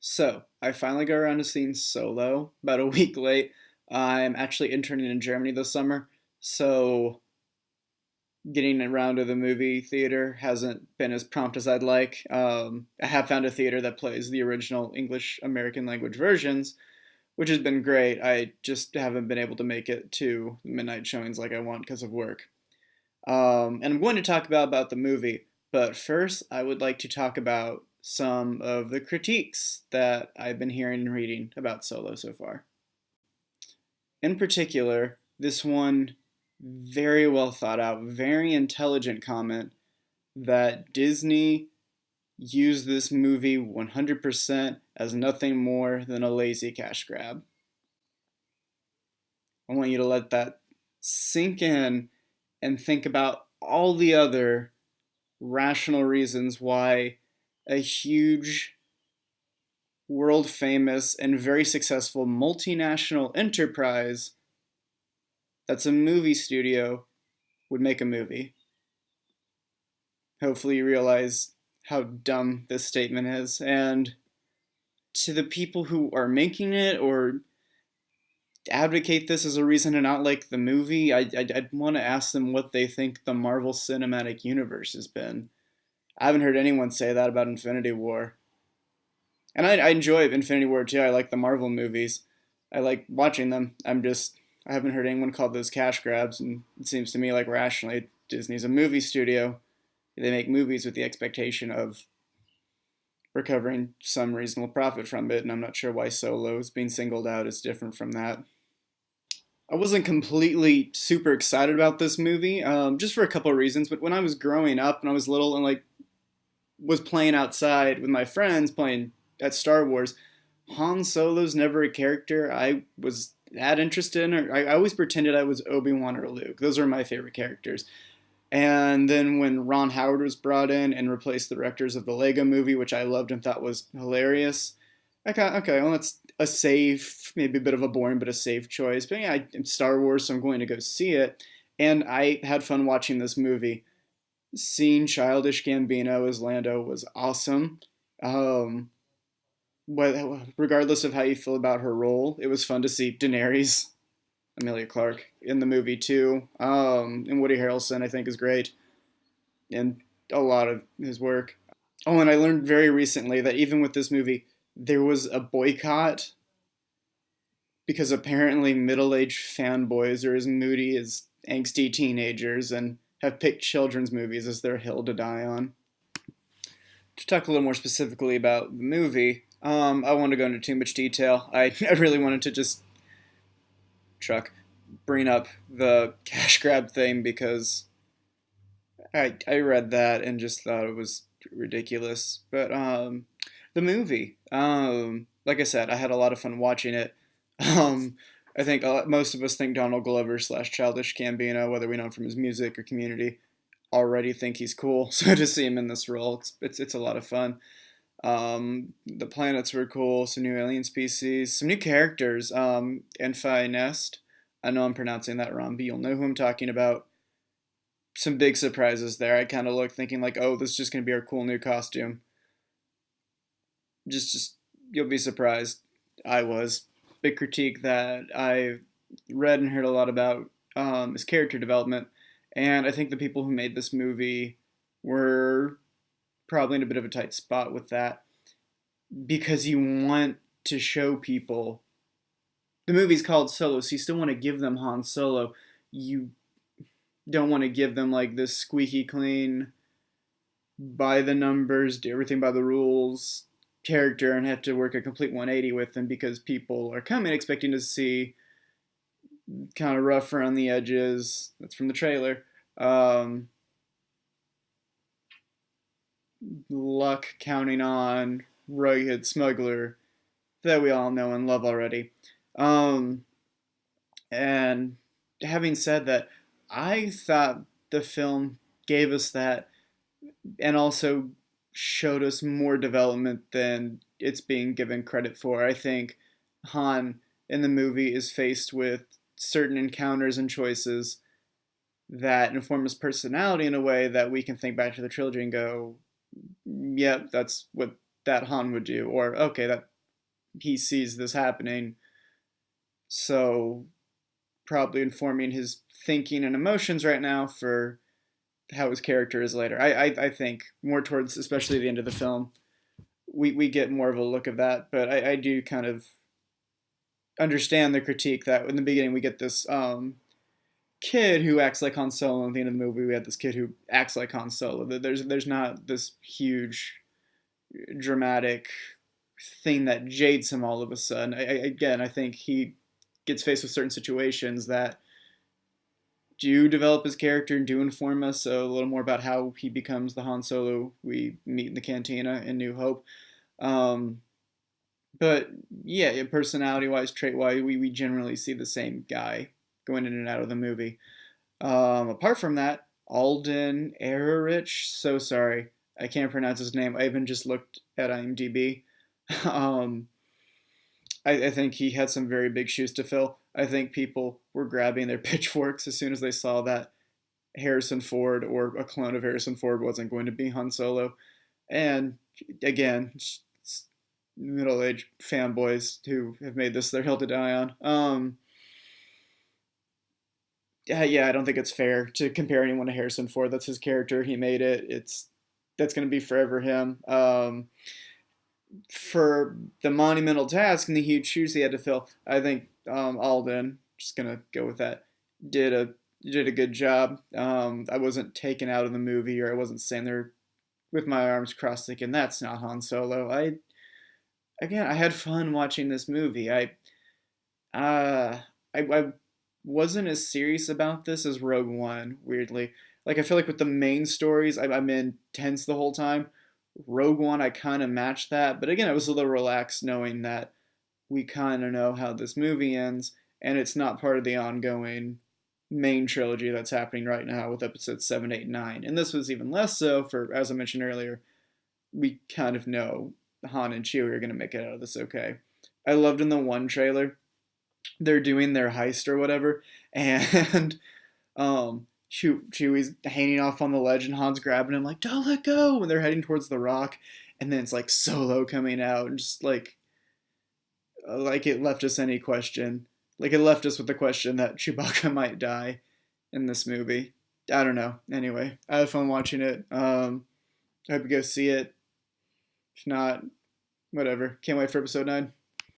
So, I finally got around to seeing Solo about a week late. I'm actually interning in Germany this summer, so getting around to the movie theater hasn't been as prompt as I'd like. I have found a theater that plays the original English American language versions, which has been great. I just haven't been able to make it to midnight showings like I want because of work. And I'm going to talk about the movie, but first I would like to talk about some of the critiques that I've been hearing and reading about Solo so far. In particular, this one very well thought out, very intelligent comment that Disney used this movie 100% as nothing more than a lazy cash grab. I want you to let that sink in and think about all the other rational reasons why a huge, world famous, and very successful multinational enterprise that's a movie studio would make a movie. Hopefully, you realize how dumb this statement is. And to the people who are making it or advocate this as a reason to not like the movie, I'd want to ask them what they think the Marvel Cinematic Universe has been. I haven't heard anyone say that about Infinity War. And I enjoy Infinity War too. I like the Marvel movies. I like watching them. I haven't heard anyone call those cash grabs, and it seems to me like rationally, Disney's a movie studio. They make movies with the expectation of recovering some reasonable profit from it, and I'm not sure why Solo's being singled out is different from that. I wasn't completely super excited about this movie, just for a couple of reasons. But when I was growing up and I was little and like was playing outside with my friends playing at Star Wars, Han Solo's never a character I was that interested in. Or I always pretended I was Obi-Wan or Luke. Those are my favorite characters. And then when Ron Howard was brought in and replaced the directors of the Lego movie, which I loved and thought was hilarious, I thought, okay, well, that's a safe, maybe a bit of a boring, but a safe choice. But yeah, it's Star Wars, so I'm going to go see it. And I had fun watching this movie. Seeing Childish Gambino as Lando was awesome. Um, Regardless of how you feel about her role, it was fun to see Daenerys, Amelia Clark, in the movie too. And Woody Harrelson, I think, is great in a lot of his work. Oh, and I learned very recently that even with this movie, there was a boycott because apparently middle-aged fanboys are as moody as angsty teenagers and have picked children's movies as their hill to die on. To talk a little more specifically about the movie, I won't go into too much detail. I really wanted to just truck bring up the cash grab thing because I read that and just thought it was ridiculous. But the movie, like I said, I had a lot of fun watching it. Um, I think most of us think Donald Glover slash Childish Gambino, whether we know him from his music or Community, already think he's cool. So to see him in this role, it's a lot of fun. The planets were cool, some new alien species, some new characters. Enfi Nest. I know I'm pronouncing that wrong, but you'll know who I'm talking about. Some big surprises there. I kind of looked thinking like, oh, this is just gonna be our cool new costume. Just you'll be surprised. I was. Big critique that I read and heard a lot about is character development, and I think the people who made this movie were probably in a bit of a tight spot with that because you want to show people the movie's called Solo, so you still want to give them Han Solo. You don't want to give them like this squeaky clean, by the numbers, do everything by the rules character and have to work a complete 180 with them because people are coming expecting to see kind of rough around the edges. That's from the trailer. Luck counting on rugged smuggler that we all know and love already. Um, and having said that, I thought the film gave us that and also showed us more development than it's being given credit for. I think Han in the movie is faced with certain encounters and choices that inform his personality in a way that we can think back to the trilogy and go, yep, that's what that Han would do, or okay, he sees this happening. So probably informing his thinking and emotions right now for how his character is later. I think more towards, especially the end of the film, we get more of a look of that. But I do kind of understand the critique that in the beginning we get this kid who acts like Han Solo. And at the end of the movie, we had this kid who acts like Han Solo. There's not this huge dramatic thing that jades him all of a sudden. Again, I think he gets faced with certain situations that do develop his character and do inform us a little more about how he becomes the Han Solo we meet in the cantina in New Hope. Um, but yeah, personality wise, trait wise, we generally see the same guy going in and out of the movie. Apart from that, Alden Ehrenreich, so sorry, I can't pronounce his name. I even just looked at IMDb. um, I think he had some very big shoes to fill. I think people were grabbing their pitchforks as soon as they saw that Harrison Ford or a clone of Harrison Ford wasn't going to be Han Solo. And again, middle-aged fanboys who have made this their hill to die on. Yeah, I don't think it's fair to compare anyone to Harrison Ford. That's his character. He made it. That's going to be forever him. For the monumental task and the huge shoes he had to fill, I think Alden, just gonna go with that, did a did a good job. I wasn't taken out of the movie, or I wasn't sitting there with my arms crossed thinking that's not Han Solo. I had fun watching this movie. Uh, I wasn't as serious about this as Rogue One. Weirdly, like I feel like with the main stories, I'm intense the whole time. Rogue One, I kind of matched that, but again, I was a little relaxed knowing that we kind of know how this movie ends, and it's not part of the ongoing main trilogy that's happening right now with episodes 7, 8, 9. And this was even less so for, as I mentioned earlier, we kind of know Han and Chewie are going to make it out of this okay. I loved in the one trailer, they're doing their heist or whatever, and Chewie's hanging off on the ledge, and Han's grabbing him like, "Don't let go!" When they're heading towards the rock, and then it's like Solo coming out, and just like it left us any question, like it left us with the question that Chewbacca might die in this movie. I don't know. Anyway, I had fun watching it. I hope you go see it. If not, whatever. Can't wait for episode 9.